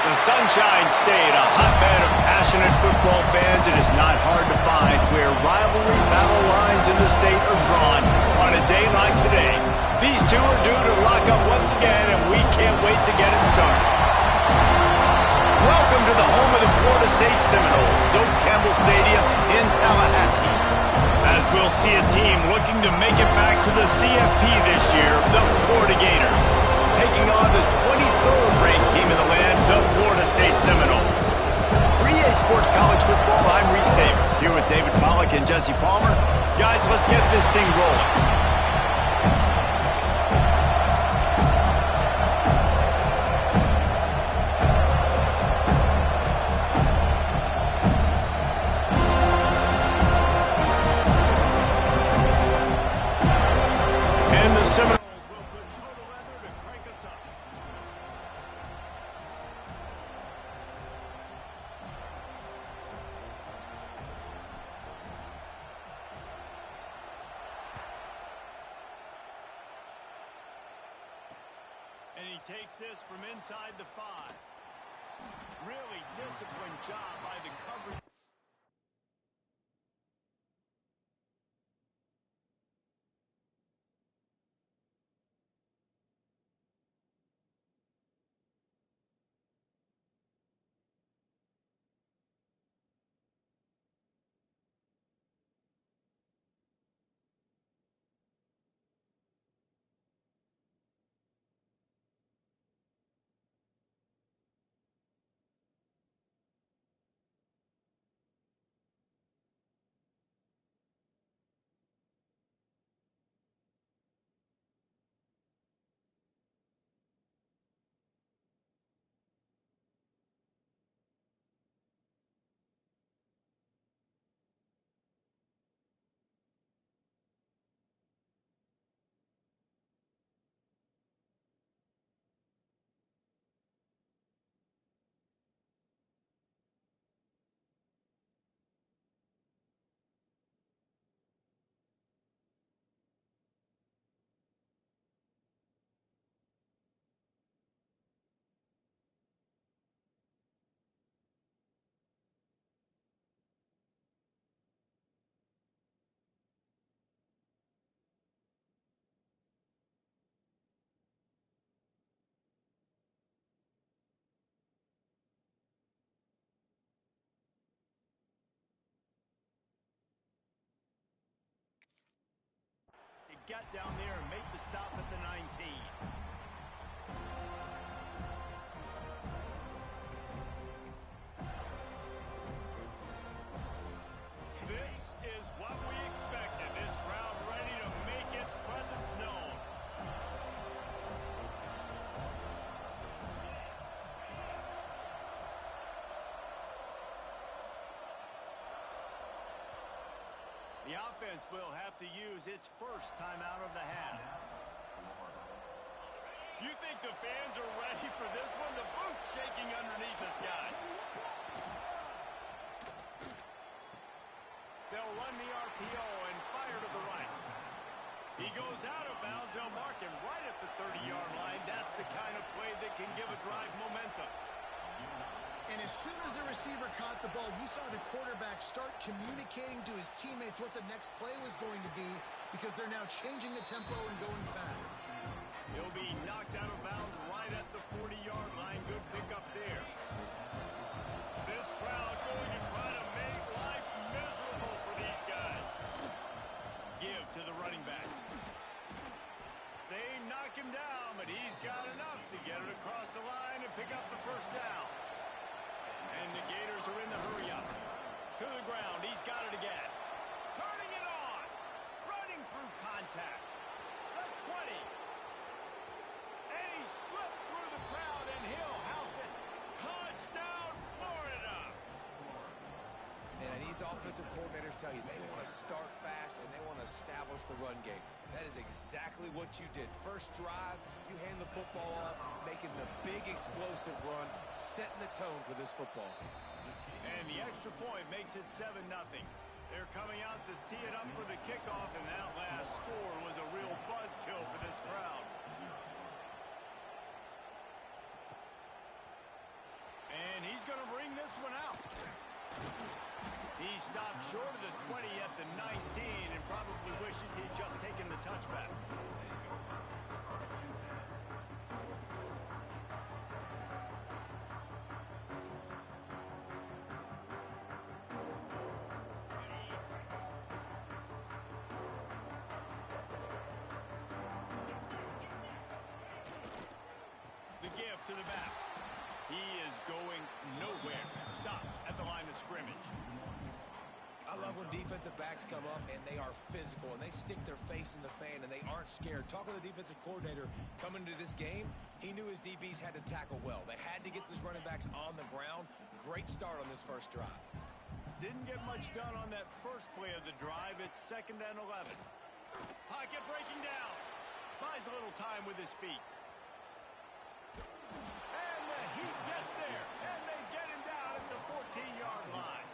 The Sunshine State, a hotbed of passionate football fans. It is not hard to find where rivalry battle lines in the state are drawn on a day like today. These two are due to lock up once again, and we can't wait to get it started. Welcome to the home of the Florida State Seminoles, Doak Campbell Stadium in Tallahassee. As we'll see a team looking to make it back to the CFP this year, the Florida Gators, taking on the 23rd ranked team in the land, the Florida State Seminoles. 3A Sports College Football, I'm Reese Davis, here with David Pollack and Jesse Palmer. Guys, let's get this thing rolling. Seminoles will put total weather to crank us up. And he takes this from inside the 5. Really disciplined job by the coverage. Get down there and make the stop at the 19. This is what we expected. This crowd ready to make its presence known. The offense will have to use its first timeout of the half. You think the fans are ready for this one? The booth's shaking underneath us, guys. They'll run the RPO and fire to the right. He goes out of bounds. They'll mark him right at the 30-yard line. That's the kind of play that can give a drive momentum. And as soon as the receiver caught the ball, you saw the quarterback start communicating to his teammates what the next play was going to be, because they're now changing the tempo and going fast. He'll be knocked out of bounds right at the 40-yard line. Good pickup there. This crowd going to try to make life miserable for these guys. Give to the running back. They knock him down, but he's got enough to get it across the line and pick up the first down. And the Gators are in the hurry up. To the ground, he's got it again. Turning it on. Running through contact. The 20. And he slipped through the crowd, and he'll house it. Touchdown, Florida. And these offensive coordinators tell you they want to start fast and they want to establish the run game. That is exactly what you did. First drive, you hand the football off, making the big explosive run, setting the tone for this football. And the extra point makes it 7-0. They're coming out to tee it up for the kickoff, and that last score was a real buzzkill for this crowd. He stopped short of the 20 at the 19 and probably wishes he'd just taken the touchback. The give to the back. He is going nowhere. Stop at the line of scrimmage. I love when defensive backs come up and they are physical and they stick their face in the fan and they aren't scared. Talk with the defensive coordinator coming into this game. He knew his DBs had to tackle well. They had to get these running backs on the ground. Great start on this first drive. Didn't get much done on that first play of the drive. It's 2nd and 11. Pocket breaking down. Buys a little time with his feet. And the Heat gets there. And they get him down at the 14-yard line.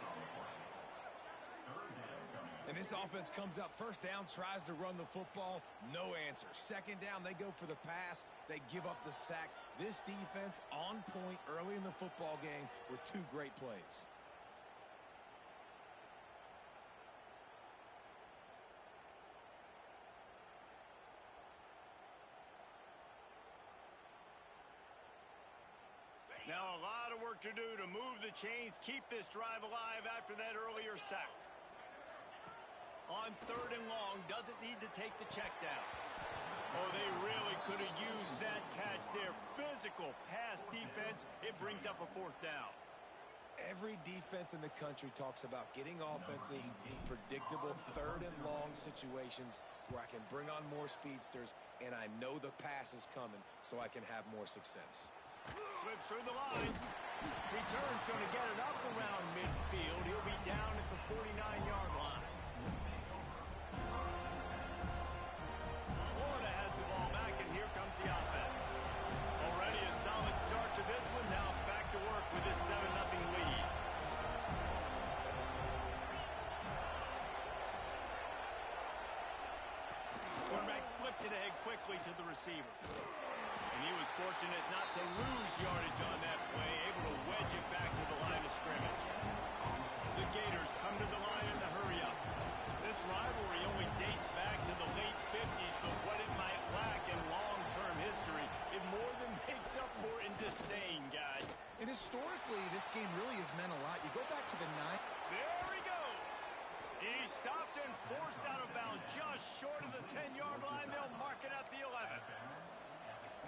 And this offense comes out 1st down, tries to run the football. No answer. 2nd down, they go for the pass. They give up the sack. This defense on point early in the football game with 2 great plays. Now a lot of work to do to move the chains, keep this drive alive after that earlier sack. On 3rd and long, doesn't need to take the check down. Oh, they really could have used that catch there. Physical pass defense. It brings up a 4th down. Every defense in the country talks about getting offenses in predictable 3rd and long situations where I can bring on more speedsters and I know the pass is coming so I can have more success. Slips through the line. Return's going to get it up around midfield. He'll be down at the 49-yard line. Florida has the ball back, and here comes the offense. Already a solid start to this one. Now back to work with this 7-0 lead. Quarterback flips it ahead quickly to the receiver. And he was fortunate not to lose yardage on that play, able to wedge it back to the line of scrimmage. The Gators come to the line in the hurry-up. This rivalry only dates back to the late 50s, but what it might lack in long-term history, it more than makes up for in disdain, guys. And historically, this game really has meant a lot. You go back to the 9. There he goes. He stopped and forced out of bounds just short of the 10-yard line. They'll mark it at the 11.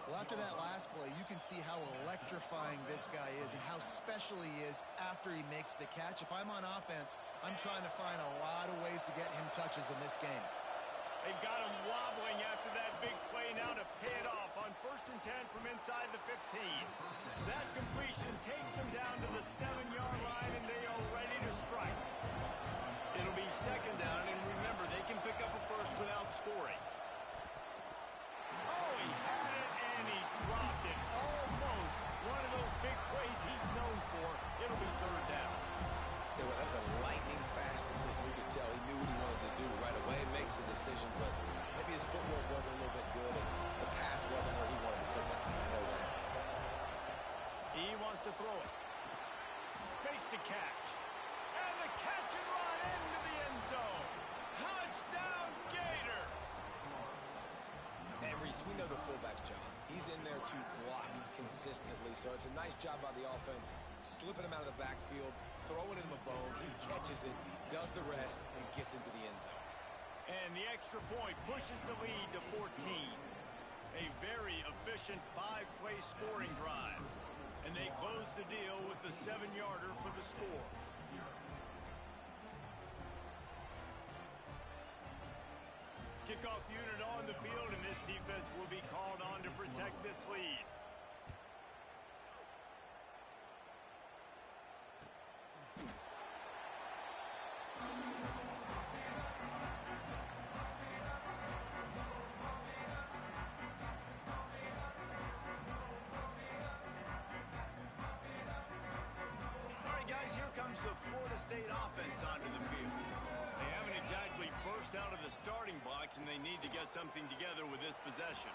Well, after that last play, you can see how electrifying this guy is and how special he is after he makes the catch. If I'm on offense, I'm trying to find a lot of ways to get him touches in this game. They've got him wobbling after that big play now to pay it off on 1st and 10 from inside the 15. That completion takes them down to the 7-yard line, and they are ready to strike. It'll be 2nd down, and remember, they can pick up a first without scoring. Oh, he had it, and he dropped it. Almost one of those big plays he's known for. It'll be 3rd down. Tell you what, that was a lightning-fast decision. You could tell he knew what he wanted to do right away. Makes the decision, but maybe his footwork wasn't a little bit good, and the pass wasn't where he wanted to put that. I know that. He wants to throw it. Makes the catch. And the catch and run into the end zone. Touchdown, Gators! And Reese, we know the fullback's job. He's in there to block consistently, so it's a nice job by the offense, slipping him out of the backfield, throwing him a bone. He catches it, does the rest, and gets into the end zone. And the extra point pushes the lead to 14. A very efficient 5-play scoring drive. And they close the deal with the 7-yarder for the score. Kickoff unit on the field, and this defense will be called on to protect this lead. All right, guys, here comes the Florida State offense onto the field. They haven't exactly burst out of the starting blocks, and they need to get something together with this possession.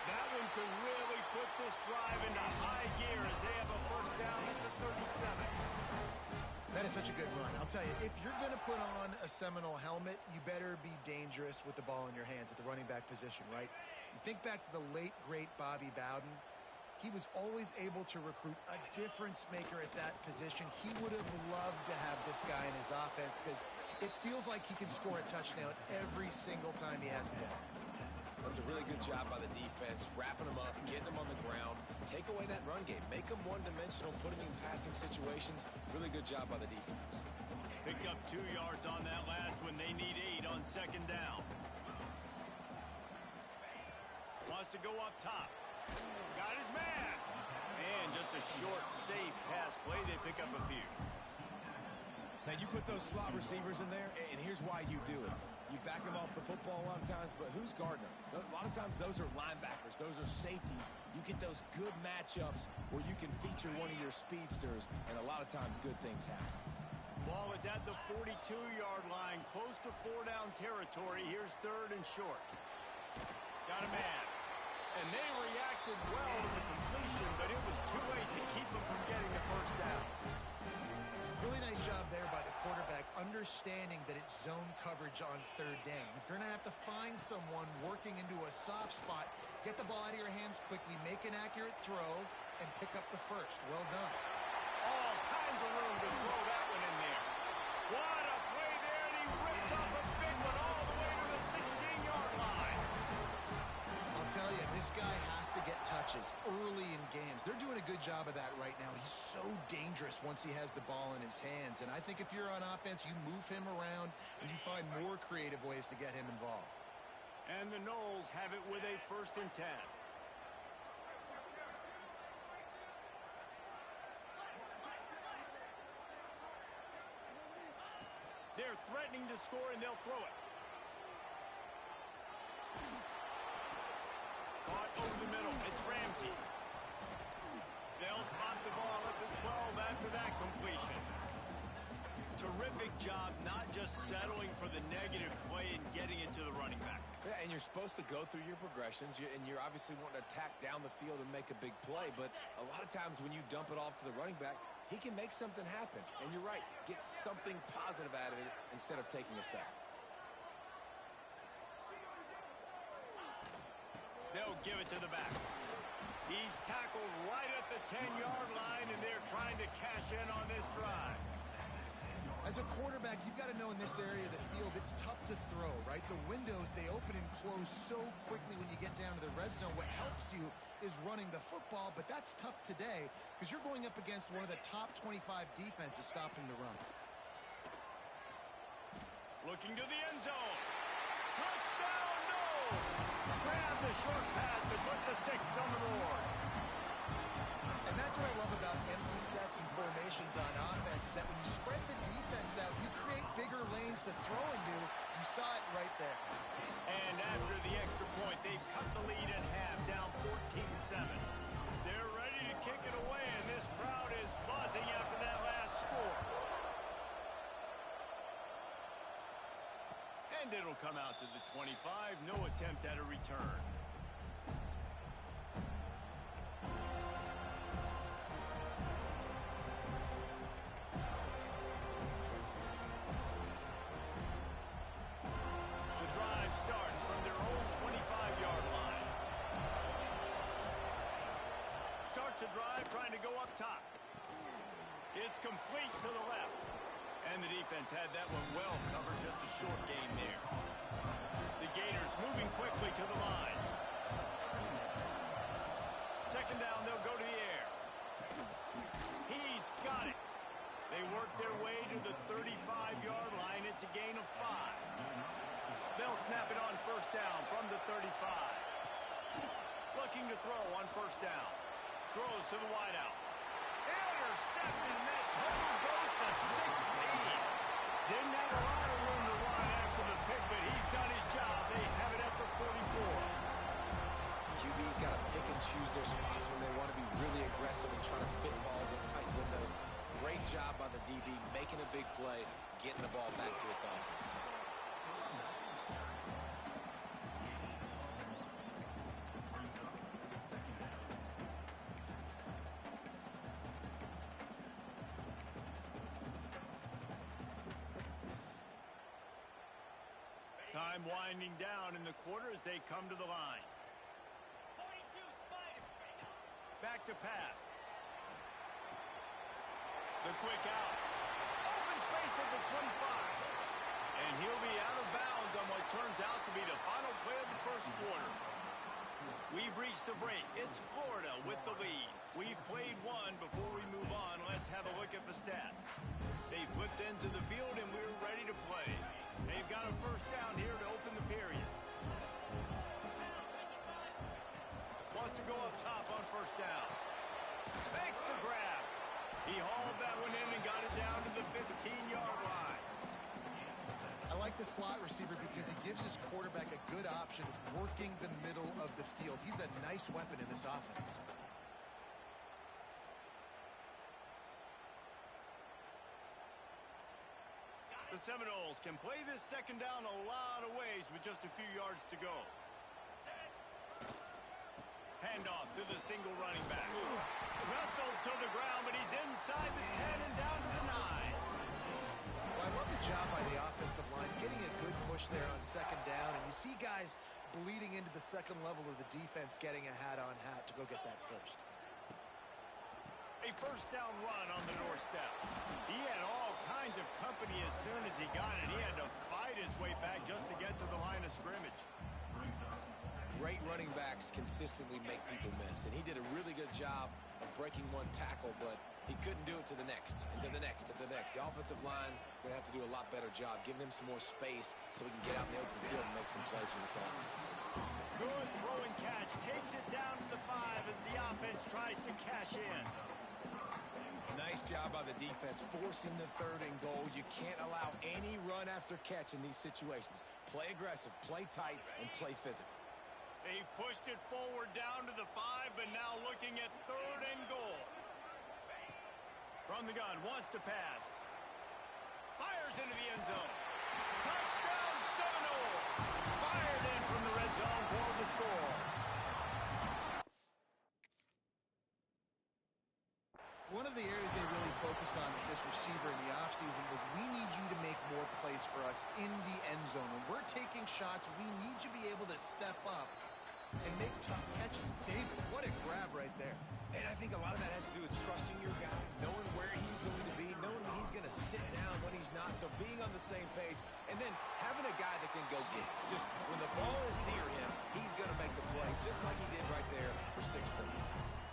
That one could really put this drive into high gear as they have a first down at the 37. such a good run. I'll tell you, if you're going to put on a Seminole helmet, you better be dangerous with the ball in your hands at the running back position, right? You think back to the late, great Bobby Bowden. He was always able to recruit a difference maker at that position. He would have loved to have this guy in his offense because it feels like he can score a touchdown every single time he has the ball. That's a really good job by the defense, wrapping them up, getting them on the ground, take away that run game, make them one-dimensional, putting you in passing situations. Really good job by the defense. Picked up 2 yards on that last one. They need 8 on second down. Wants to go up top. Got his man. And just a short, safe pass play. They pick up a few. Now, you put those slot receivers in there, and here's why you do it. You back them off the football a lot of times, but who's guarding them? A lot of times those are linebackers. Those are safeties. You get those good matchups where you can feature one of your speedsters, and a lot of times good things happen. Ball is at the 42-yard line, close to 4-down territory. Here's 3rd and short. Got a man. And they reacted well to the completion, but it was too late to keep them from getting the first down. Really nice job there by the quarterback, understanding that it's zone coverage on 3rd down. You're going to have to find someone working into a soft spot, get the ball out of your hands quickly, make an accurate throw, and pick up the first. Well done. All kinds of room to throw that one in there. What a play there, and he rips off a big one all the way to the 16-yard line. I'll tell you, this guy has to get touches early in games. They're doing a good job of that right now. He's so dangerous once he has the ball in his hands. And I think if you're on offense, you move him around and you find more creative ways to get him involved. And the Noles have it with a 1st and 10. They're threatening to score, and they'll throw it. Caught over the middle. It's Ramsey. They'll spot the ball at the 12 after that completion. Terrific job not just settling for the negative play and getting it to the running back. Yeah, and you're supposed to go through your progressions, and you're obviously wanting to attack down the field and make a big play, but a lot of times when you dump it off to the running back, he can make something happen. And you're right, get something positive out of it instead of taking a sack. They'll give it to the back. He's tackled right at the 10-yard line, and they're trying to cash in on this drive. As a quarterback, you've got to know in this area of the field, it's tough to throw, right? The windows, they open and close so quickly when you get down to the red zone. What helps you is running the football, but that's tough today because you're going up against one of the top 25 defenses stopping the run. Looking to the end zone. Touchdown, no! Grab the short pass to put the 6 on the board. And that's what I love about empty sets and formations on offense is that when you spread the defense out, you create bigger lanes to throw into. You saw it right there. And after the extra point, they've cut the lead in half, down 14-7. They're ready to kick it away, and this crowd is buzzing after that last score. And it'll come out to the 25. No attempt at a return. The drive starts from their own 25-yard line. Starts a drive trying to go up top. It's complete to the left. And the defense had that one well covered, just a short gain there. The Gators moving quickly to the line. Second down, they'll go to the air. He's got it. They work their way to the 35-yard line. It's a gain of 5. They'll snap it on first down from the 35. Looking to throw on first down. Throws to the wideout. Intercepted, and that total goes to 16. Didn't have a lot of room to run after the pick, but he's done his job. They have it at the 44. QB's got to pick and choose their spots when they want to be really aggressive and try to fit balls in tight windows. Great job by the DB, making a big play, getting the ball back to its offense. Time winding down in the quarter as they come to the line. Back to pass. The quick out. Open space at the 25. And he'll be out of bounds on what turns out to be the final play of the first quarter. We've reached the break. It's Florida with the lead. We've played one. Before we move on, let's have a look at the stats. They flipped into the field, and we're ready to play. They've got a first down here to open the period. Wants to go up top on first down. Makes the grab. He hauled that one in and got it down to the 15-yard line. I like the slot receiver because he gives his quarterback a good option working the middle of the field. He's a nice weapon in this offense. The Seminoles can play this second down a lot of ways with just a few yards to go. Handoff to the single running back. Wrestled to the ground, but he's inside the 10 and down to the 9. Well, I love the job by the offensive line, getting a good push there on second down, and you see guys bleeding into the second level of the defense getting a hat-on-hat to go get that first. A first down run on the doorstep. He had all kinds of company as soon as he got it. He had to fight his way back just to get to the line of scrimmage. Great running backs consistently make people miss, and he did a really good job of breaking one tackle, but he couldn't do it to the next, and to the next, and to the next. The offensive line going to have to do a lot better job, giving him some more space so we can get out in the open field and make some plays for this offense. Good throw and catch. Takes it down to the 5 as the offense tries to cash in. Nice job by the defense, forcing the 3rd and goal. You can't allow any run after catch in these situations. Play aggressive, play tight, and play physical. They've pushed it forward down to the 5, but now looking at 3rd and goal. From the gun, wants to pass. Fires into the end zone. Touchdown Seminoles! Fired in from the red zone for the score. One of the areas they really focused on with this receiver in the offseason was we need you to make more plays for us in the end zone. When we're taking shots, we need you to be able to step up and make tough catches. David, what a grab right there. And I think a lot of that has to do with trusting your guy, knowing where he's going to be, knowing when he's going to sit down, when he's not. So being on the same page, and then having a guy that can go get it. Just when the ball is near him, he's going to make the play, just like he did right there for 6 points.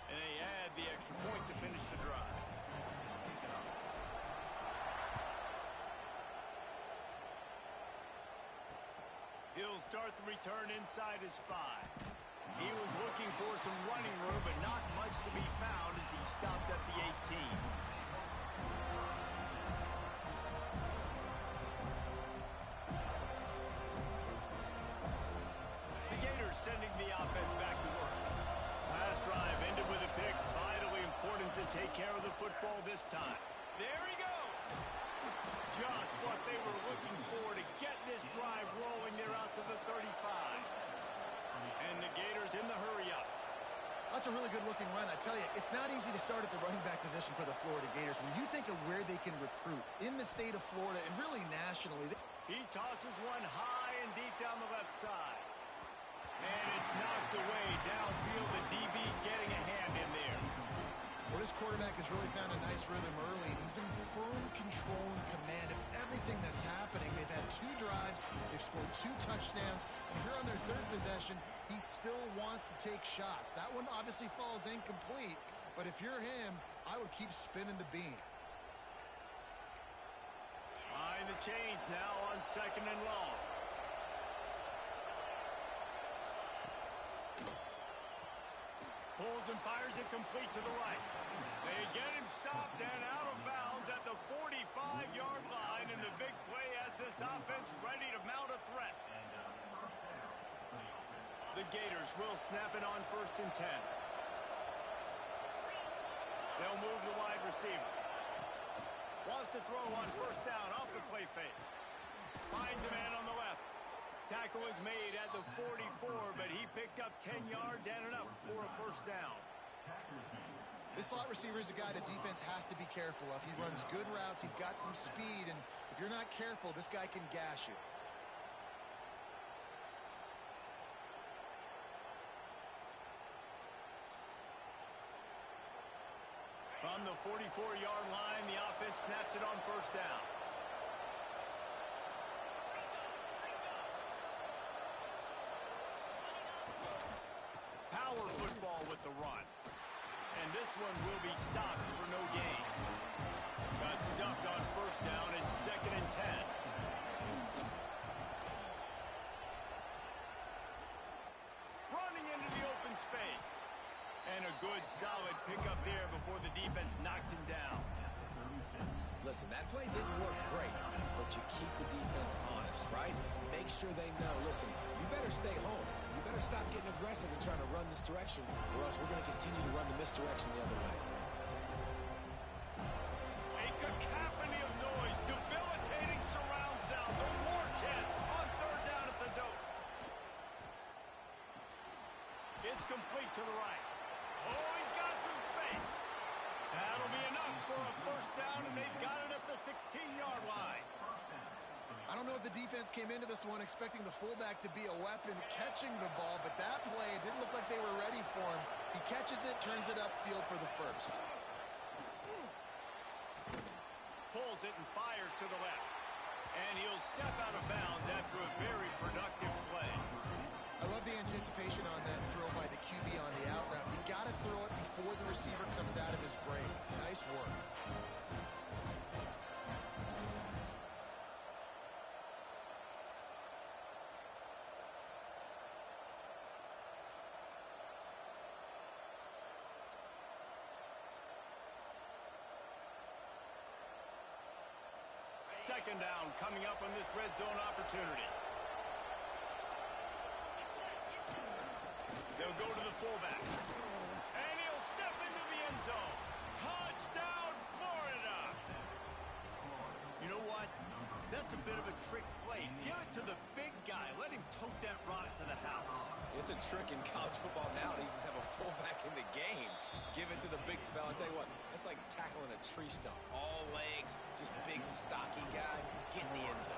And they add the extra point to finish the drive. He'll start the return inside his 5. He was looking for some running room, but not much to be found as he stopped at the 18. The Gators sending the offense back to work. Last drive ended with a pick. Vitally important to take care of the football this time. There he goes. Just what they were looking for to get this drive rolling. They're out to the 35. And the Gators in the hurry-up. That's a really good-looking run. I tell you, it's not easy to start at the running back position for the Florida Gators. When you think of where they can recruit in the state of Florida and really nationally. He tosses one high and deep down the left side. And it's knocked away downfield. The DB getting a hand in there. Well, this quarterback has really found a nice rhythm early. He's in firm control and command of everything that's happening. They've had 2 drives. They've scored 2 touchdowns. And here on their 3rd possession, he still wants to take shots. That one obviously falls incomplete. But if you're him, I would keep spinning the beam. Behind the chains now on 2nd and long. Pulls and fires it complete to the right. They get him stopped and out of bounds at the 45-yard line, and the big play has this offense ready to mount a threat. The Gators will snap it on 1st and 10. They'll move the wide receiver. Wants to throw on 1st down off the play fake. Finds a man on the left. Tackle is made at the 44, but he picked up 10 yards and enough for a 1st down. This slot receiver is a guy the defense has to be careful of. He runs good routes. He's got some speed, and if you're not careful, this guy can gash you. From the 44-yard line, the offense snaps it on first down. Power football with the run. And this one will be stopped for no gain. Got stuffed on first down and 2nd and 10. Running into the open space. And a good, solid pickup there before the defense knocks him down. Listen, that play didn't work great, but you keep the defense honest, right? Make sure they know, listen, you better stay home. You better stop getting aggressive and trying to run this direction, or else we're going to continue to run the misdirection the other way. A cacophony of noise, debilitating surround sound, the war chant on 3rd down at the dope. It's complete to the right. Oh, he's got some space. That'll be enough for a first down, and they've got it at the 16-yard line. I don't know if the defense came into this one expecting the fullback to be a weapon catching the ball, but that play, it didn't look like they were ready for him. He catches it, turns it upfield for the first. Pulls it and fires to the left. And he'll step out of bounds after a very productive play. I love the anticipation on that throw by the QB on the out route. You got to throw it before the receiver comes out of his break. Nice work. Second down coming up on this red zone opportunity. They'll go to the fullback. And he'll step into the end zone. Touchdown, Florida! You know what? That's a bit of a trick play. Give it to the big guy. Let him tote that rock to the house. It's a trick in college football now to even have a fullback in the game. Give it to the big fella. I'll tell you what, it's like tackling a tree stump. All legs, just big, stocky guy. Get in the end zone.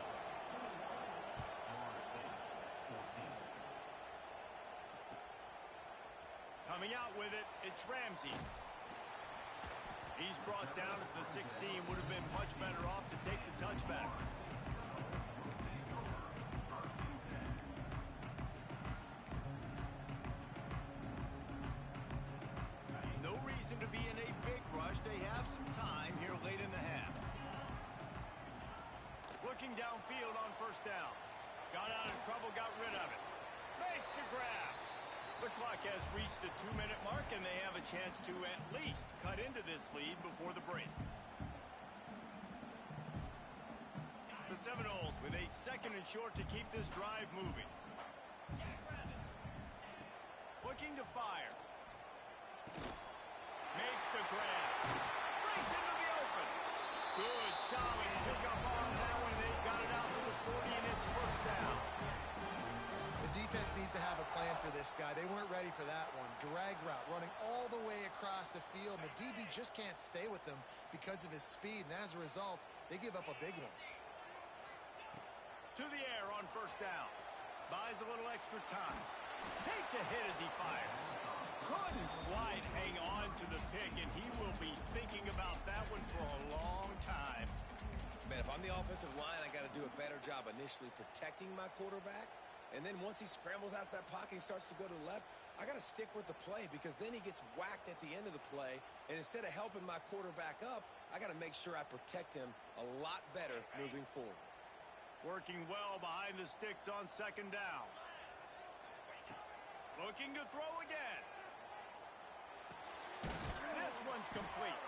Coming out with it, it's Ramsey. He's brought down at the 16. Would have been much better off to take the touchback. No reason to be in a big rush. They have some time here late in the half. Looking downfield on first down. Got out of trouble, got rid of it. Makes the grab. The clock has reached the 2-minute mark, and they have a chance to at least cut into this lead before the break. The Seminoles with a 2nd and short to keep this drive moving. Looking to fire. Makes the grab. Breaks into the open. Good, solid pickup on that one. They've got it out to the 40, and it's first down. The defense needs to have a plan for this guy. They weren't ready for that one. Drag route running all the way across the field. The DB just can't stay with him because of his speed, and as a result, they give up a big one. To the air on first down. Buys a little extra time. Takes a hit as he fires. Couldn't quite hang on to the pick, and he will be thinking about that one for a long time. Man, if I'm the offensive line, I got to do a better job initially protecting my quarterback. And then once he scrambles out of that pocket, he starts to go to the left, I got to stick with the play because then he gets whacked at the end of the play. And instead of helping my quarterback up, I got to make sure I protect him a lot better moving forward. Working well behind the sticks on second down. Looking to throw again. This one's complete.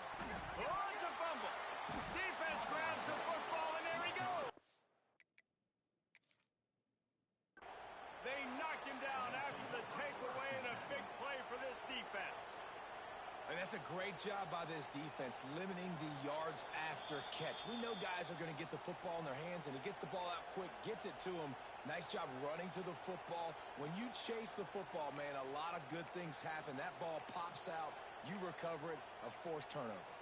Oh, it's a fumble. Defense grabs the football, and there he goes. They knocked him down after the takeaway, and a big play for this defense. And that's a great job by this defense, limiting the yards after catch. We know guys are going to get the football in their hands, and he gets the ball out quick, gets it to him. Nice job running to the football. When you chase the football, man, a lot of good things happen. That ball pops out, you recover it, a forced turnover.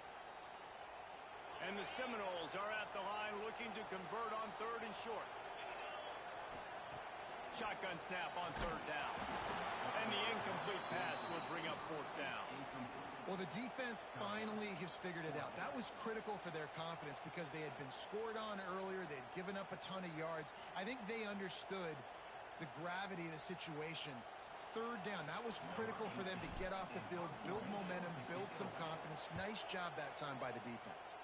And the Seminoles are at the line looking to convert on 3rd and short. Shotgun snap on 3rd down. And the incomplete pass will bring up 4th down. Well, the defense finally has figured it out. That was critical for their confidence because they had been scored on earlier. They had given up a ton of yards. I think they understood the gravity of the situation. Third down, that was critical for them to get off the field, build momentum, build some confidence. Nice job that time by the defense.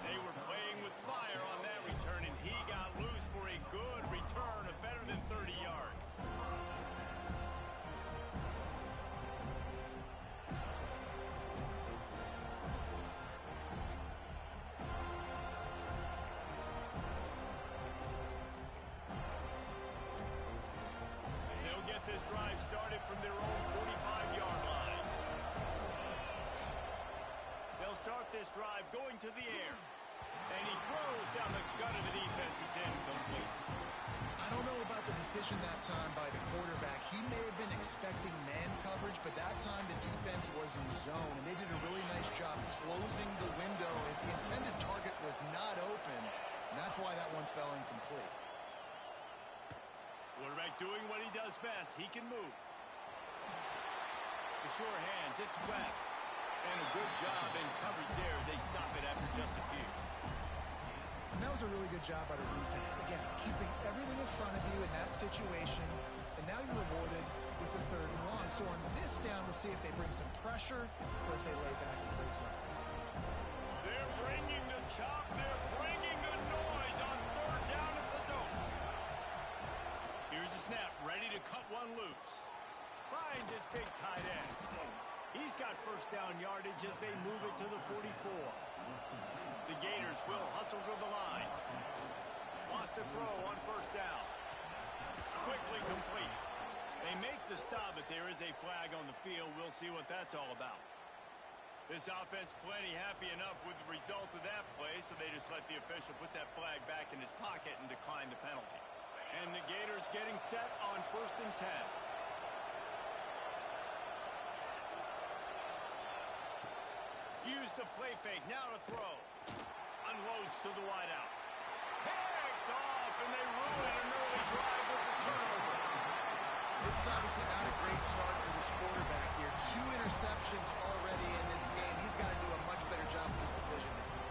They were playing with fire on that return, and he got loose for a good return of better than 30 yards. They'll get this drive started from their own 45-yard line. They'll start this drive going to the air. And he throws down the gut of the defense. It's incomplete. I don't know about the decision that time by the quarterback. He may have been expecting man coverage, but that time the defense was in zone, and they did a really nice job closing the window. The intended target was not open, and that's why that one fell incomplete. Quarterback doing what he does best. He can move. The sure hands. It's Webb. And a good job in coverage there as they stop it after just a few. And that was a really good job by the defense. Again, keeping everything in front of you in that situation, and now you're rewarded with the 3rd and long. So on this down, we'll see if they bring some pressure or if they lay back and play some. They're bringing the chop. They're bringing the noise on 3rd down at the dome. Here's the snap, ready to cut one loose. Finds his big tight end. He's got 1st down yardage as they move it to the 44. The Gators will hustle to the line. Lost a throw on 1st down. Quickly complete. They make the stop, but there is a flag on the field. We'll see what that's all about. This offense plenty happy enough with the result of that play, so they just let the official put that flag back in his pocket and decline the penalty. And the Gators getting set on 1st and 10. Use the play fake, now to throw. Unloads to the wideout. Picked off, and they ruin an early drive with the turnover. This is obviously not a great start for this quarterback here. 2 interceptions already in this game. He's got to do a much better job with his decision making.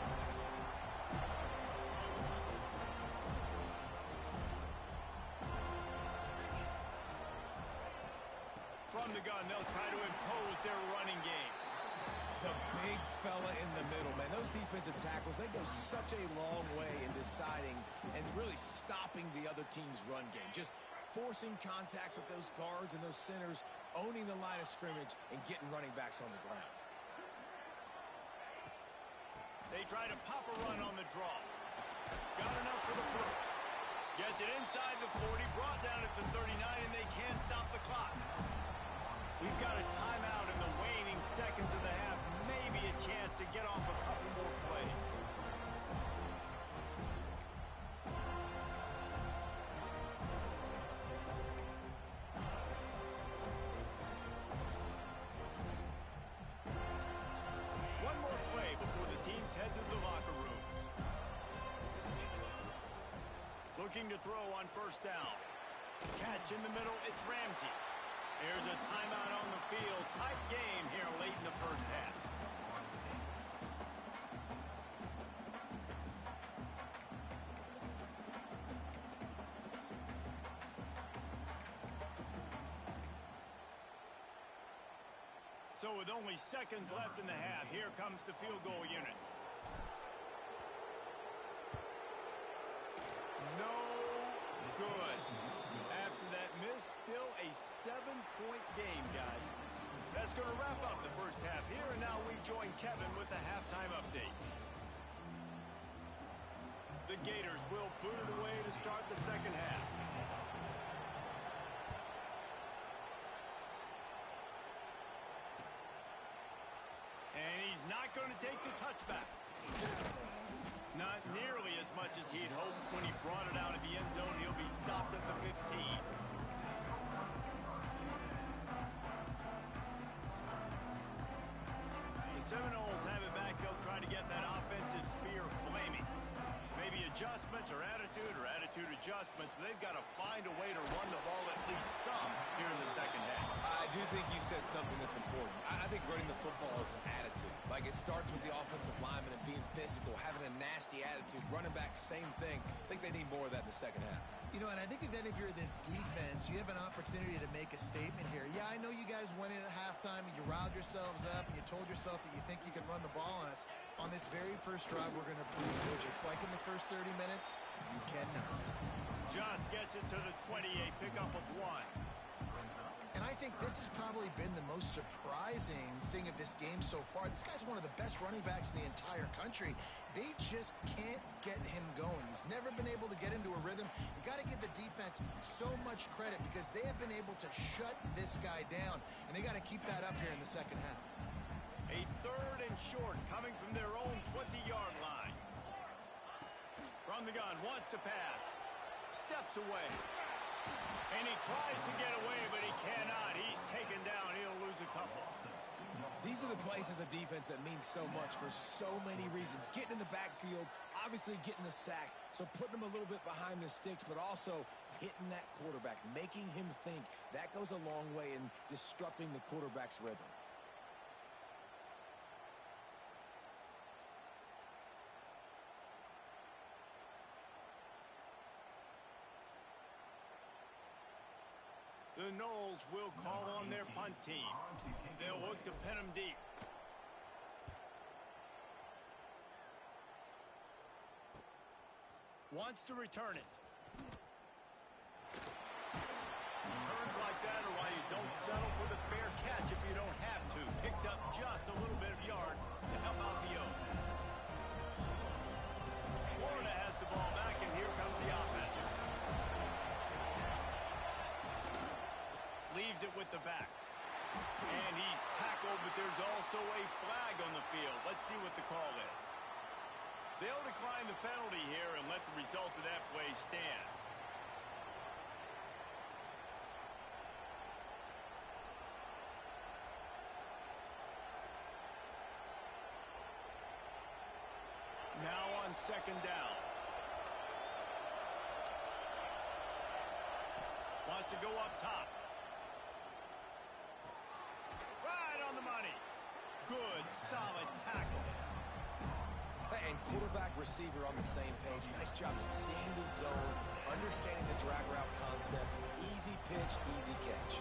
From the gun, they'll try to impose their running game. The big fella in the middle, man. Those defensive tackles, they go such a long way in deciding and really stopping the other team's run game. Just forcing contact with those guards and those centers, owning the line of scrimmage, and getting running backs on the ground. They try to pop a run on the draw. Got enough for the 1st. Gets it inside the 40, brought down at the 39, and they can't stop the clock. We've got a timeout in the waning seconds of the half. Maybe a chance to get off a couple more plays. One more play before the teams head to the locker rooms. Looking to throw on 1st down. Catch in the middle, it's Ramsey. There's a timeout on the field. Tight game here late in the 1st half. So with only seconds left in the half, here comes the field goal unit. No good. After that miss, still a 7-point game, guys. That's going to wrap up the 1st half here, and now we join Kevin with the halftime update. The Gators will boot it away to start the 2nd half. And he's not going to take the touchback. Not nearly as much as he'd hoped when he brought it out of the end zone. He'll be stopped at the 15. The Seminoles have it back. They'll try to get that offensive spear flaming. Maybe a adjustments or attitude adjustments, but they've got to find a way to run the ball at least some here in the second half. I do think you said something that's important. I think running the football is an attitude. Like, it starts with the offensive lineman and being physical, having a nasty attitude. Running back, same thing. I think they need more of that in the second half. You know, and I think then if you're this defense, you have an opportunity to make a statement here. Yeah, I know you guys went in at halftime and you riled yourselves up and you told yourself that you think you can run the ball on us. On this very first drive, we're going to prove you, just like in the first 30 minutes, you cannot. Just gets it to the 28, pickup of 1. And I think this has probably been the most surprising thing of this game so far. This guy's one of the best running backs in the entire country. They just can't get him going. He's never been able to get into a rhythm. You got to give the defense so much credit because they have been able to shut this guy down, and they got to keep that up here in the second half. A 3rd and short coming from their own 20-yard line. From the gun, wants to pass. Steps away. And he tries to get away, but he cannot. He's taken down. He'll lose a couple. These are the plays as a defense that mean so much for so many reasons. Getting in the backfield, obviously getting the sack, so putting him a little bit behind the sticks, but also hitting that quarterback, making him think. That goes a long way in disrupting the quarterback's rhythm. The Knowles will call on their punt team. They'll look to pin him deep. Wants to return it. Turns like that are why you don't settle for the fair catch if you don't have to. Picks up just a little bit of yards to help out the O. Florida has the ball back, and here comes the offense. Leaves it with the back. And he's tackled, but there's also a flag on the field. Let's see what the call is. They'll decline the penalty here and let the result of that play stand. Now on 2nd down. Wants to go up top. On the money. Good, solid tackle. And quarterback, receiver on the same page. Nice job seeing the zone, understanding the drag route concept. Easy pitch, easy catch.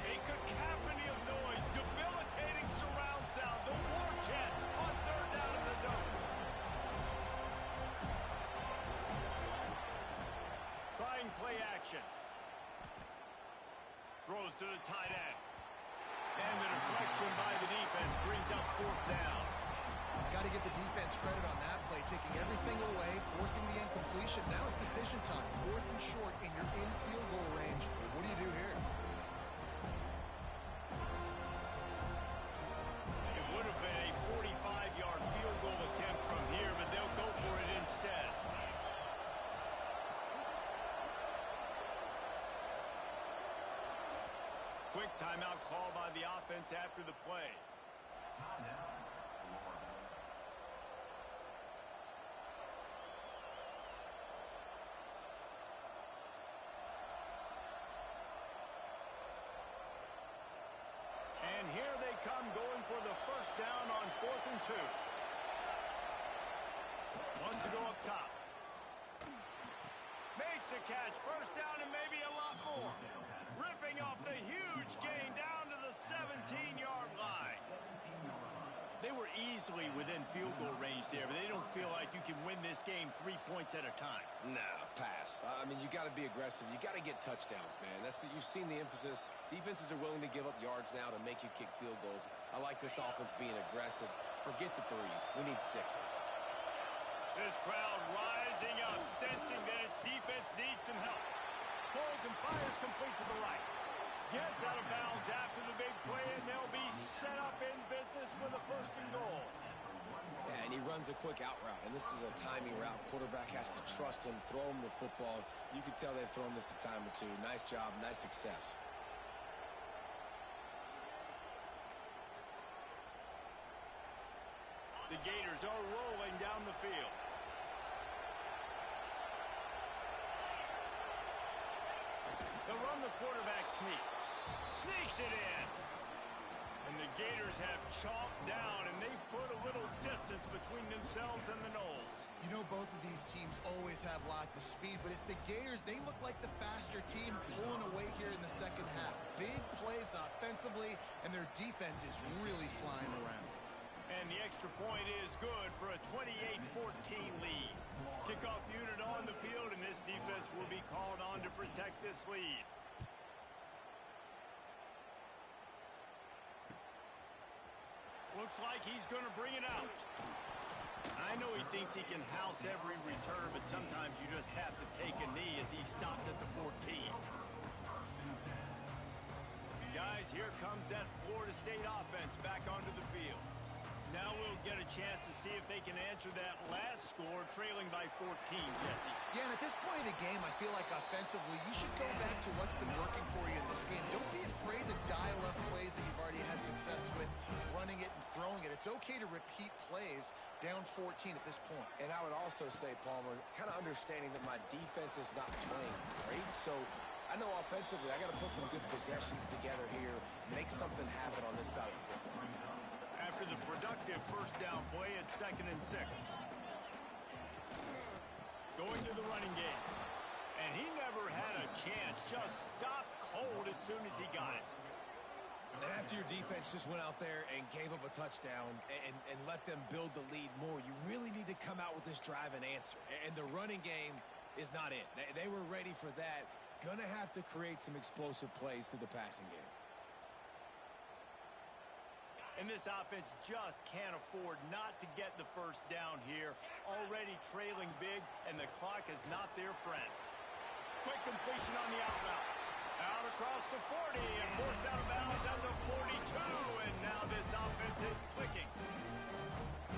A cacophony of noise, debilitating surround sound. The war chant on 3rd down in the dome. Trying play action. Throws to the tight end. And the deflection by the defense brings up 4th down. Got to give the defense credit on that play, taking everything away, forcing the incompletion. Now it's decision time. 4th and short, and you're in field goal range. What do you do here? It would have been a 45-yard field goal attempt from here, but they'll go for it instead. Quick timeout call by the offense after the play. And here they come, going for the 1st down on 4th and 2. Wants to go up top. Makes a catch. 1st down and maybe a lot more. Ripping off the huge gain down to the 17-yard line. They were easily within field goal range there, but they don't feel like you can win this game 3 points at a time. No, pass. I mean, you got to be aggressive. You got to get touchdowns, man. You've seen the emphasis. Defenses are willing to give up yards now to make you kick field goals. I like this offense being aggressive. Forget the 3s. We need 6s. This crowd rising up, sensing that its defense needs some help. Pulls and fires complete to the right. Gets out of bounds after the big play, and they'll be set up in business with a 1st and goal. Yeah, and he runs a quick out route, and this is a timing route. Quarterback has to trust him, throw him the football. You can tell they've thrown this a time or two. Nice job, nice success. The Gators are rolling down the field. They'll run the quarterback sneak. Sneaks it in. And the Gators have chomped down, and they've put a little distance between themselves and the Noles. You know, both of these teams always have lots of speed, but it's the Gators. They look like the faster team pulling away here in the second half. Big plays offensively, and their defense is really flying around. And the extra point is good for a 28-14 lead. Kickoff unit on the field, and this defense will be called on to protect this lead. Looks like he's going to bring it out. I know he thinks he can house every return, but sometimes you just have to take a knee as he stopped at the 14. Guys, here comes that Florida State offense back onto the field. Now we'll get a chance to see if they can answer that last score, trailing by 14, Jesse. Yeah, and at this point in the game, I feel like offensively, you should go back to what's been working for you in this game. Don't be afraid to dial up plays that you've already had success with, running it and throwing it. It's okay to repeat plays down 14 at this point. And I would also say, Palmer, kind of understanding that my defense is not playing great, so I know offensively I got to put some good possessions together here, make something happen on this side of the football. After the productive first down play, it's 2nd and 6. Going to the running game. And he never had a chance. Just stopped cold as soon as he got it. And after your defense just went out there and gave up a touchdown and let them build the lead more, you really need to come out with this drive and answer. And the running game is not it. They were ready for that. Gonna have to create some explosive plays through the passing game. And this offense just can't afford not to get the first down here. Already trailing big, and the clock is not their friend. Quick completion on the outroute. Out across the 40 and forced out of bounds at the 42. And now this offense is clicking.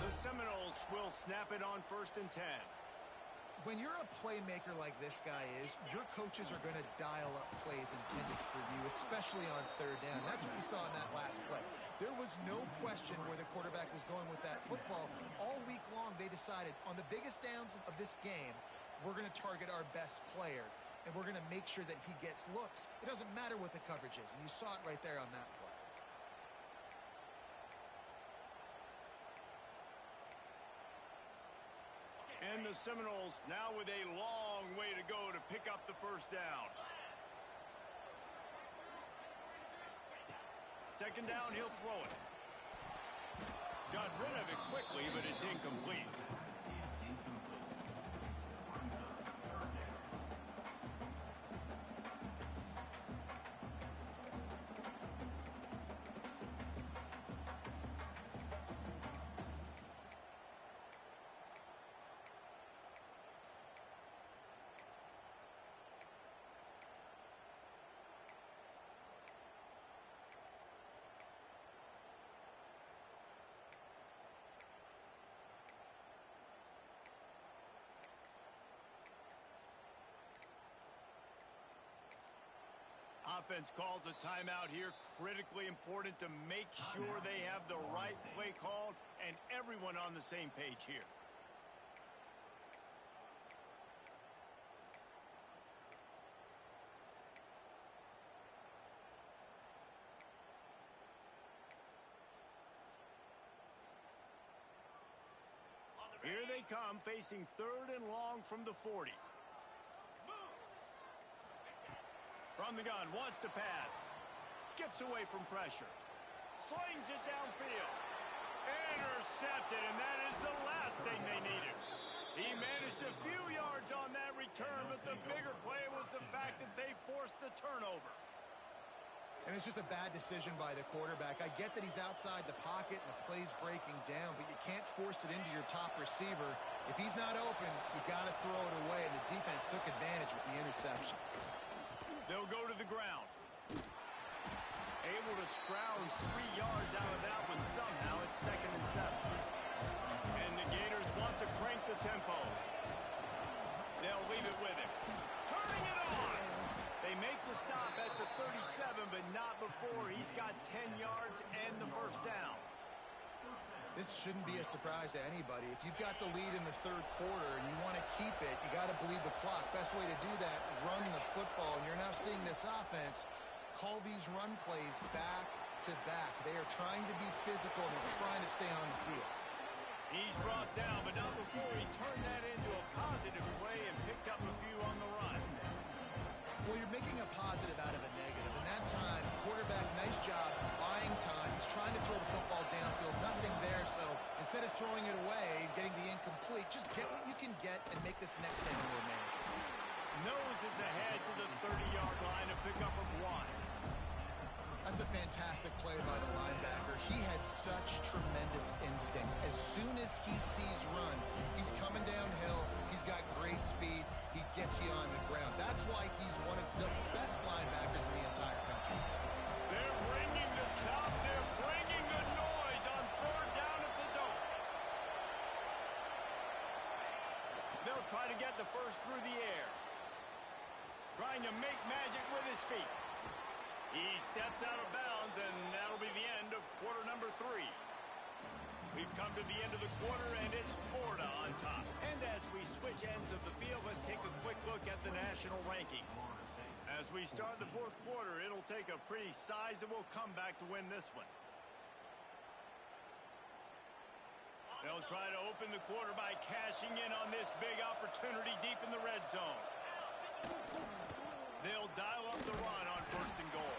The Seminoles will snap it on 1st and 10. When you're a playmaker like this guy is, your coaches are going to dial up plays intended for you, especially on 3rd down. That's what you saw in that last play. There was no question where the quarterback was going with that football. All week long, they decided on the biggest downs of this game, we're going to target our best player, and we're going to make sure that he gets looks. It doesn't matter what the coverage is, and you saw it right there on that play. And the Seminoles now with a long way to go to pick up the first down. 2nd down, he'll throw it. Got rid of it quickly, but it's incomplete. Offense calls a timeout here. Critically important to make sure they have the right play called and everyone on the same page here. Here they come, facing 3rd and long from the 40. From the gun, wants to pass. Skips away from pressure. Slings it downfield. Intercepted, and that is the last thing they needed. He managed a few yards on that return, but the bigger play was the fact that they forced the turnover. And it's just a bad decision by the quarterback. I get that he's outside the pocket and the play's breaking down, but you can't force it into your top receiver. If he's not open, you got to throw it away, and the defense took advantage with the interception. They'll go to the ground. Able to scrounge 3 yards out of that one somehow. It's 2nd and 7. And the Gators want to crank the tempo. They'll leave it with him. Turning it on. They make the stop at the 37, but not before he's got 10 yards and the first down. This shouldn't be a surprise to anybody. If you've got the lead in the third quarter and you want to keep it, you got to bleed the clock. Best way to do that, run the football. And you're now seeing this offense call these run plays back to back. They are trying to be physical and they're trying to stay on the field. He's brought down, but not before he turned that into a positive play and picked up a few on the run. Well, you're making a positive out of a negative. And that time, quarterback, nice job buying time. He's trying to throw the football downfield. Nothing there, so instead of throwing it away and getting the incomplete, just get what you can get and make this next down more manageable. Noses ahead to the 30-yard line, a pickup of 1. That's a fantastic play by the linebacker. He has such tremendous instincts. As soon as he sees run, he's coming downhill. He's got great speed. He gets you on the ground. That's why he's one of the best linebackers in the entire country. They're bringing the chop. They're bringing the noise on third down at the dope. They'll try to get the first through the air. Trying to make magic with his feet. He steps out of bounds, and that'll be the end of quarter number 3. We've come to the end of the quarter, and it's Florida on top. And as we switch ends of the field, let's take a quick look at the national rankings. As we start the fourth quarter, it'll take a pretty sizable comeback to win this one. They'll try to open the quarter by cashing in on this big opportunity deep in the red zone. They'll dial up the run on first and goal.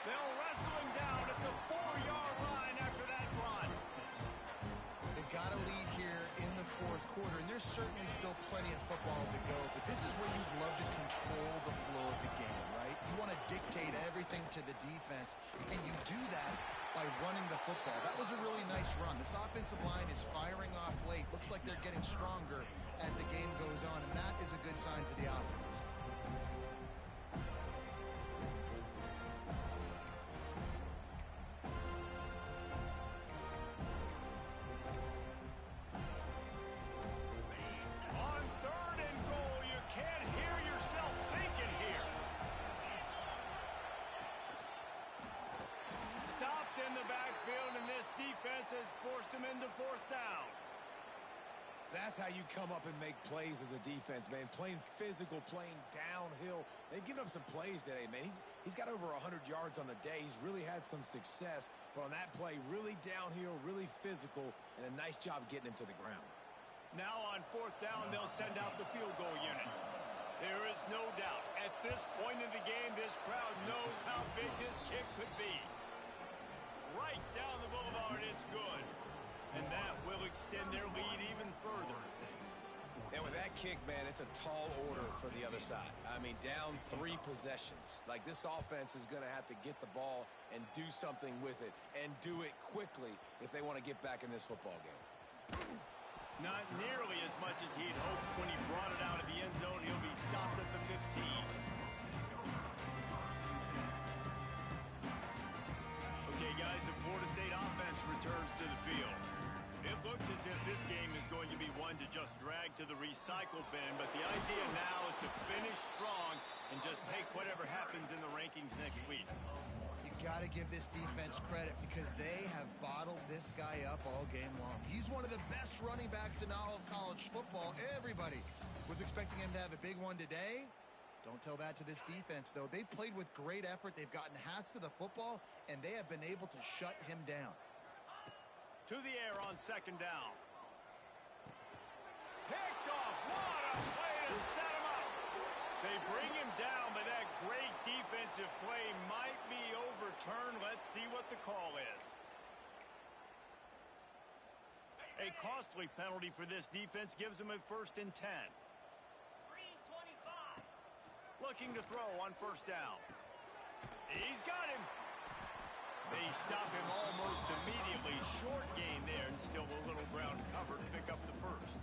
They'll wrestle him down at the 4-yard line after that run. They've got a lead here in the fourth quarter, and there's certainly still plenty of football to go, but this is where you'd love to control the flow of the game, right? You want to dictate everything to the defense, and you do that by running the football. That was a really nice run. This offensive line is firing off late. Looks like they're getting stronger as the game goes on, and that is a good sign for the offense. Has forced him into fourth down. That's how you come up and make plays as a defense, man. Playing physical, playing downhill. They've given up some plays today, man. He's got over 100 yards on the day. He's really had some success. But on that play, really downhill, really physical, and a nice job getting him to the ground. Now on fourth down, they'll send out the field goal unit. There is no doubt. At this point in the game, this crowd knows how big this kick could be. Right down the boulevard, it's good. And that will extend their lead even further. And with that kick, man, it's a tall order for the other side. I mean, down 3 possessions. Like, this offense is going to have to get the ball and do something with it, and do it quickly if they want to get back in this football game. Not nearly as much as he'd hoped when he brought it out of the end zone. He'll be stopped at the 15. Okay, guys, the Florida State offense returns to the field. It looks as if this game is going to be one to just drag to the recycle bin, but the idea now is to finish strong and just take whatever happens in the rankings next week. You got to give this defense credit because they have bottled this guy up all game long. He's one of the best running backs in all of college football. Everybody was expecting him to have a big one today. Don't tell that to this defense, though. They've played with great effort. They've gotten hats to the football, and they have been able to shut him down. To the air on second down. Picked off. What a play to set him up. They bring him down, but that great defensive play might be overturned. Let's see what the call is. A costly penalty for this defense gives them a 1st and 10. Looking to throw on first down. He's got him. They stop him almost immediately. Short gain there, and still a little ground cover to pick up the first.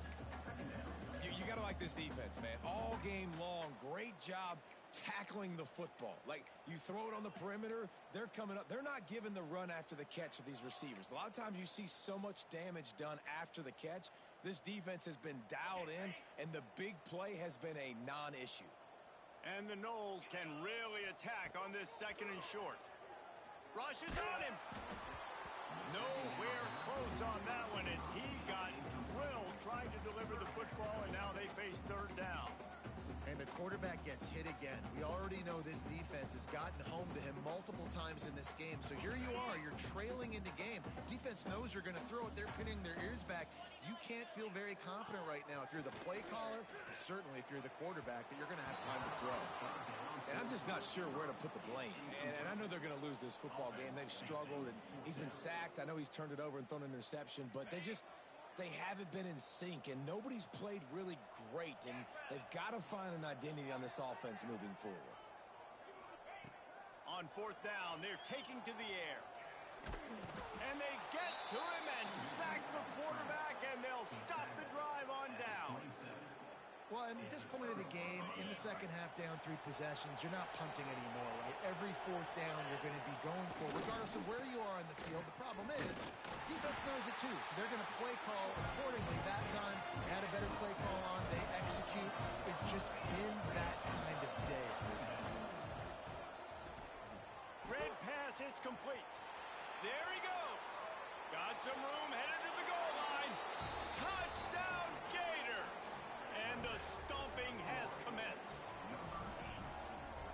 You got to like this defense, man. All game long, great job tackling the football. Like, you throw it on the perimeter, they're coming up. They're not giving the run after the catch of these receivers. A lot of times you see so much damage done after the catch. This defense has been dialed in, and the big play has been a non-issue. And the Noles can really attack on this 2nd and short. Rushes on him. Nowhere close on that one as he got drilled trying to deliver the football, and now they face third down. And the quarterback gets hit again. We already know this defense has gotten home to him multiple times in this game. So here you are, you're trailing in the game. Defense knows you're going to throw it. They're pinning their ears back. You can't feel very confident right now if you're the play caller, certainly if you're the quarterback, that you're going to have time to throw. And I'm just not sure where to put the blame. And I know they're going to lose this football game. They've struggled, and he's been sacked. I know he's turned it over and thrown an interception, but they haven't been in sync, and nobody's played really great, and they've got to find an identity on this offense moving forward. On fourth down, they're taking to the air. And they get to him and sack the quarterback, and they'll stop the drive on down. Well, at this point of the game, in the second half, down 3 possessions, you're not punting anymore, right? Every fourth down you're going to be going for, regardless of where you are on the field. The problem is, defense knows it too, so they're going to play call accordingly. That time, they had a better play call on. They execute. It's just been that kind of day for this offense. Red pass, it's complete. There he goes. Got some room, headed to the goal line. Touchdown, Gators! And the stomping has commenced.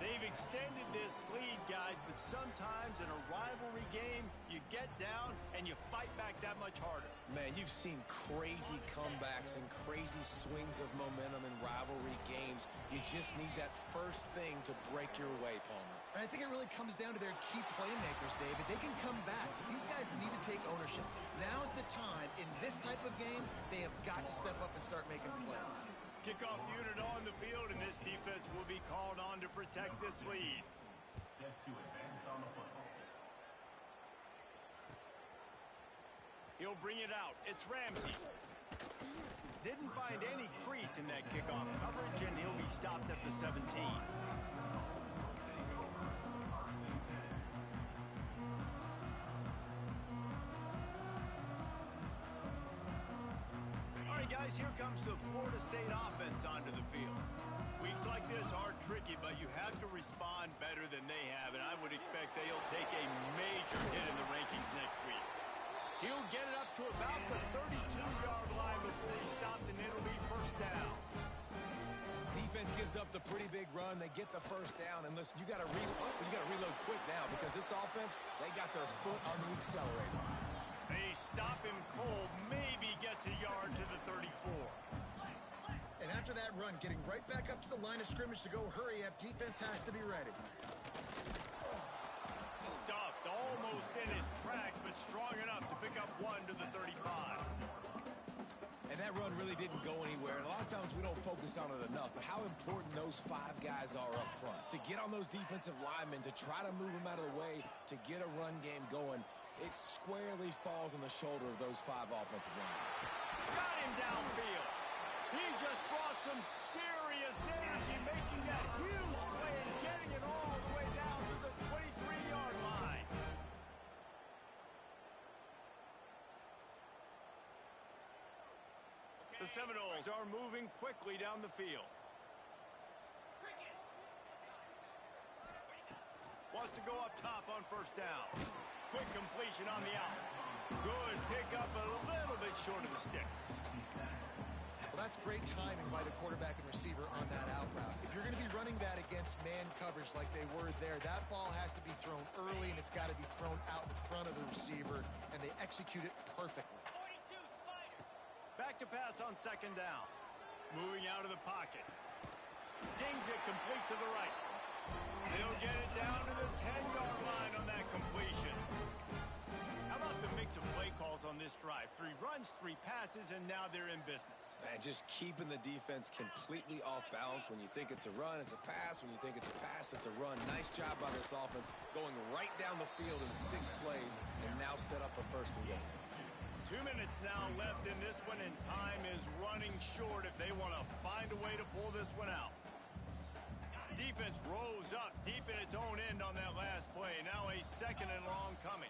They've extended this lead, guys, but sometimes in a rivalry game, you get down and you fight back that much harder. Man, you've seen crazy comebacks and crazy swings of momentum in rivalry games. You just need that first thing to break your way, Palmer. I think it really comes down to their key playmakers, David. They can come back. These guys need to take ownership. Now's the time. In this type of game, they have got to step up and start making plays. Kickoff unit on the field, and this defense will be called on to protect this lead. Set to advance on the football. He'll bring it out. It's Ramsey. Didn't find any crease in that kickoff coverage, and he'll be stopped at the 17. Guys, here comes the Florida State offense onto the field. Weeks like this are tricky, but you have to respond better than they have, and I would expect they'll take a major hit in the rankings next week. He'll get it up to about the 32-yard line before he's stopped, and it'll be first down. Defense gives up the pretty big run. They get the first down, and listen, you got to reload quick now because this offense, they got their foot on the accelerator. They stop him cold, maybe gets a yard to the 34. And after that run, getting right back up to the line of scrimmage to go hurry up, defense has to be ready. Stuffed almost in his tracks, but strong enough to pick up 1 to the 35. And that run really didn't go anywhere. And a lot of times we don't focus on it enough, but how important those 5 guys are up front. To get on those defensive linemen, to try to move them out of the way, to get a run game going, it squarely falls on the shoulder of those 5 offensive linemen. Got him downfield. He just brought some serious energy, making that huge play and getting it all the way down to the 23-yard line. The Seminoles are moving quickly down the field. Wants to go up top on first down. Quick completion on the out. Good pickup, a little bit short of the sticks. Well, that's great timing by the quarterback and receiver on that out route. If you're going to be running that against man coverage like they were there, that ball has to be thrown early, and it's got to be thrown out in front of the receiver, and they execute it perfectly. Back to pass on second down. Moving out of the pocket. Zings it complete to the right. They'll get it down to the 10-yard line on that completion. How about the mix of play calls on this drive? 3 runs, 3 passes, and now they're in business. Man, just keeping the defense completely off balance. When you think it's a run, it's a pass. When you think it's a pass, it's a run. Nice job by this offense, going right down the field in 6 plays and now set up for first and goal. 2 minutes now left in this one, and time is running short if they want to find a way to pull this one out. Defense rose up deep in its own end on that last play. Now a second and long coming.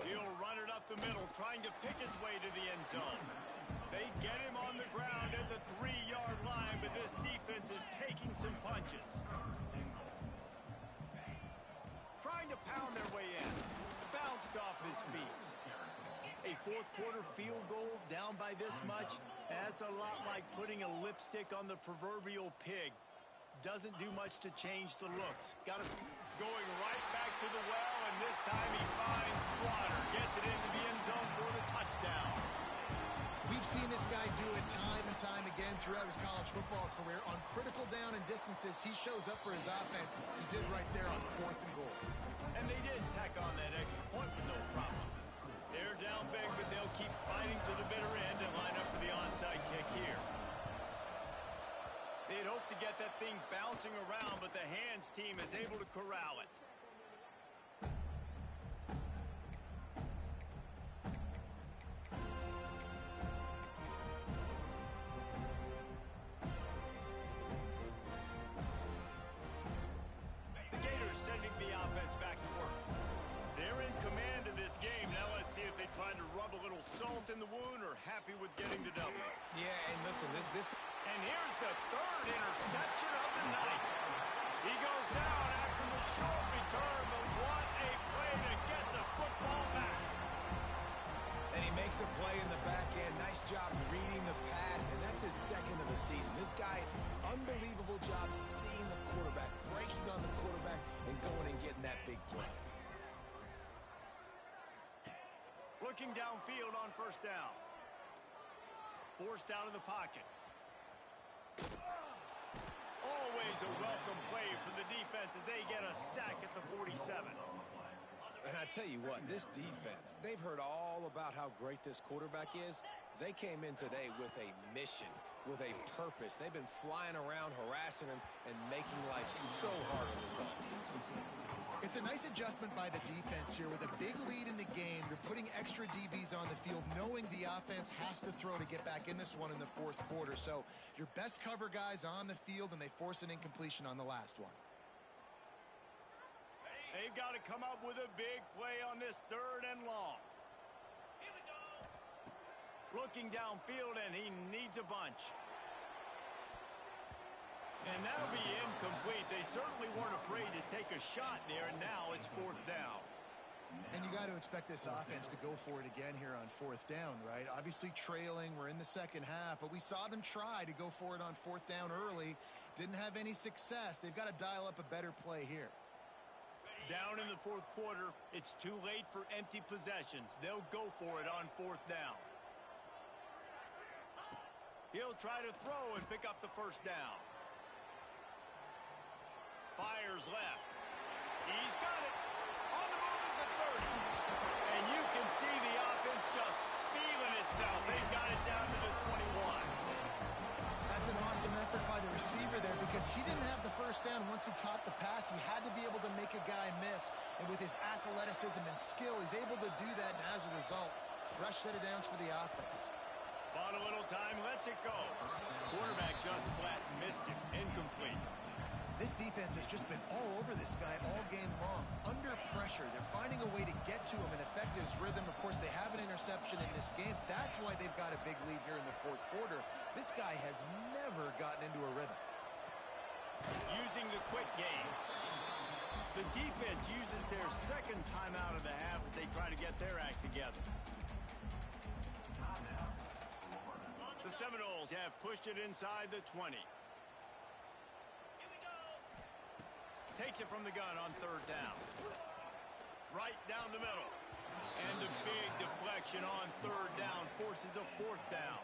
He'll run it up the middle, trying to pick his way to the end zone. They get him on the ground at the 3-yard line, but this defense is taking some punches. Trying to pound their way in. Bounced off his feet. A fourth quarter field goal down by this much, that's a lot like putting a lipstick on the proverbial pig. Doesn't do much to change the looks. Got it going right back to the well, and this time he finds water. Gets it into the end zone for the touchdown. We've seen this guy do it time and time again throughout his college football career. On critical down and distances, he shows up for his offense. He did right there on 4th and goal. And they did tack on that extra point with no problem. They're down big, but they'll keep fighting to the bitter end and line up for the onside kick here. They'd hope to get that thing bouncing around, but the hands team is able to corral it. The Gators sending the offense back to work. They're in command of this game. Now let's see if they try to rub a little salt in the wound or happy with getting the W. Yeah, and listen, this. And here's the third interception of the night. He goes down after the short return, but what a play to get the football back. And he makes a play in the back end. Nice job reading the pass, and that's his second of the season. This guy, unbelievable job seeing the quarterback, breaking on the quarterback, and going and getting that big play. Looking downfield on first down. Forced out of the pocket. Always a welcome play for the defense as they get a sack at the 47. And I tell you what, this defense, they've heard all about how great this quarterback is. They came in today with a mission, with a purpose. They've been flying around, harassing him, and making life so hard on this offense. It's a nice adjustment by the defense here. With a big lead in the game, you're putting extra DBs on the field, knowing the offense has to throw to get back in this one in the 4th quarter. So your best cover guys on the field, and they force an incompletion on the last one. They've got to come up with a big play on this 3rd and long. Looking downfield, and he needs a bunch. And that'll be incomplete. They certainly weren't afraid to take a shot there, and now it's 4th down. And you got to expect this offense to go for it again here on 4th down, right? Obviously trailing, we're in the second half, but we saw them try to go for it on 4th down early. Didn't have any success. They've got to dial up a better play here. Down in the 4th quarter, it's too late for empty possessions. They'll go for it on 4th down. He'll try to throw and pick up the first down. Fires left. He's got it. On the move at the 30. And you can see the offense just feeling itself. They've got it down to the 21. That's an awesome effort by the receiver there because he didn't have the first down once he caught the pass. He had to be able to make a guy miss. And with his athleticism and skill, he's able to do that. And as a result, fresh set of downs for the offense. Bought a little time, lets it go. Quarterback just flat missed him. Incomplete. This defense has just been all over this guy all game long. Under pressure, they're finding a way to get to him and affect his rhythm. Of course, they have an interception in this game. That's why they've got a big lead here in the 4th quarter. This guy has never gotten into a rhythm. Using the quick game. The defense uses their second timeout of the half as they try to get their act together. The Seminoles have pushed it inside the 20. Takes it from the gun on 3rd down. Right down the middle. And a big deflection on 3rd down forces a 4th down.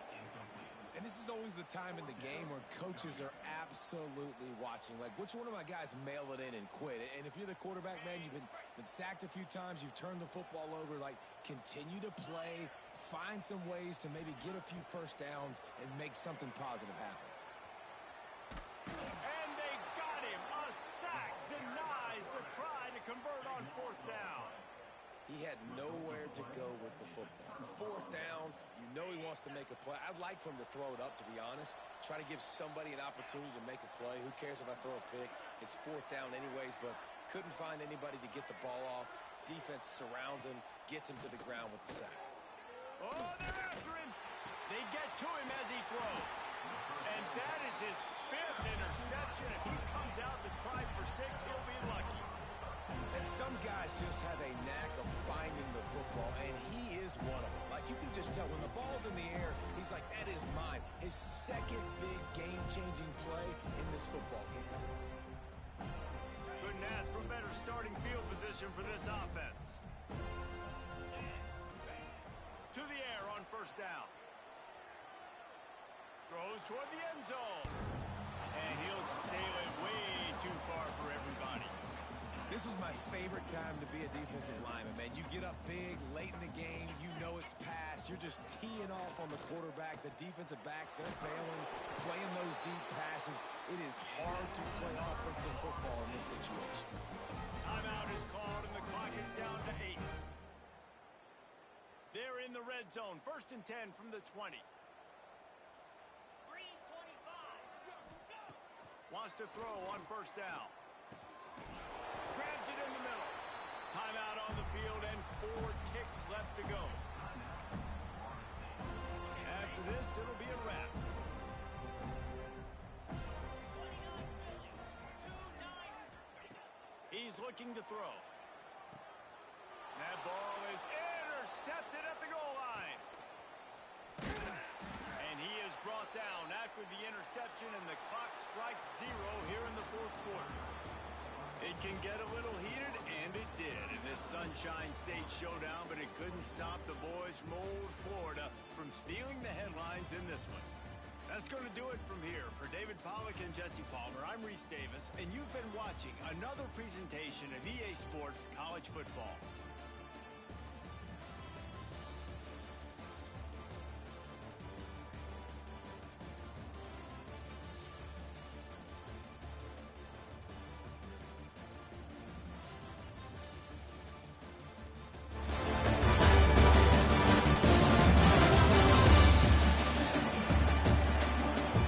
And this is always the time in the game where coaches are absolutely watching. Like, which one of my guys mail it in and quit? And if you're the quarterback, man, you've been sacked a few times, you've turned the football over. Like, continue to play, find some ways to maybe get a few first downs and make something positive happen. And they got him. A sack denies the try to convert on 4th down. He had nowhere to go with the football. 4th down, you know he wants to make a play. I'd like for him to throw it up, to be honest. Try to give somebody an opportunity to make a play. Who cares if I throw a pick? It's 4th down anyways, but couldn't find anybody to get the ball off. Defense surrounds him, gets him to the ground with the sack. Oh, they're after him. They get to him as he throws. And that is his 5th interception. If he comes out to try for 6, he'll be lucky. And some guys just have a knack of finding the football, and he is one of them. Like, you can just tell when the ball's in the air, he's like, that is mine. His second big game-changing play in this football game. Couldn't ask for better starting field position for this offense. To the air on first down. Throws toward the end zone. And he'll sail it way too far for everybody. This was my favorite time to be a defensive lineman, man. You get up big, late in the game, you know it's past. You're just teeing off on the quarterback. The defensive backs, they're bailing, playing those deep passes. It is hard to play offensive football in this situation. Timeout is called, and the clock is down to 8. They're in the red zone. 1st and 10 from the 20. 3:25. Wants to throw on first down. Grabs it in the middle. Timeout on the field and 4 ticks left to go. After this, it'll be a wrap. He's looking to throw. That ball is intercepted at the goal line. And he is brought down after the interception, and the clock strikes 0 here in the 4th quarter. It can get a little heated, and it did in this Sunshine State showdown, but it couldn't stop the boys from old Florida from stealing the headlines in this one. That's going to do it from here. For David Pollack and Jesse Palmer, I'm Reese Davis, and you've been watching another presentation of EA Sports College Football.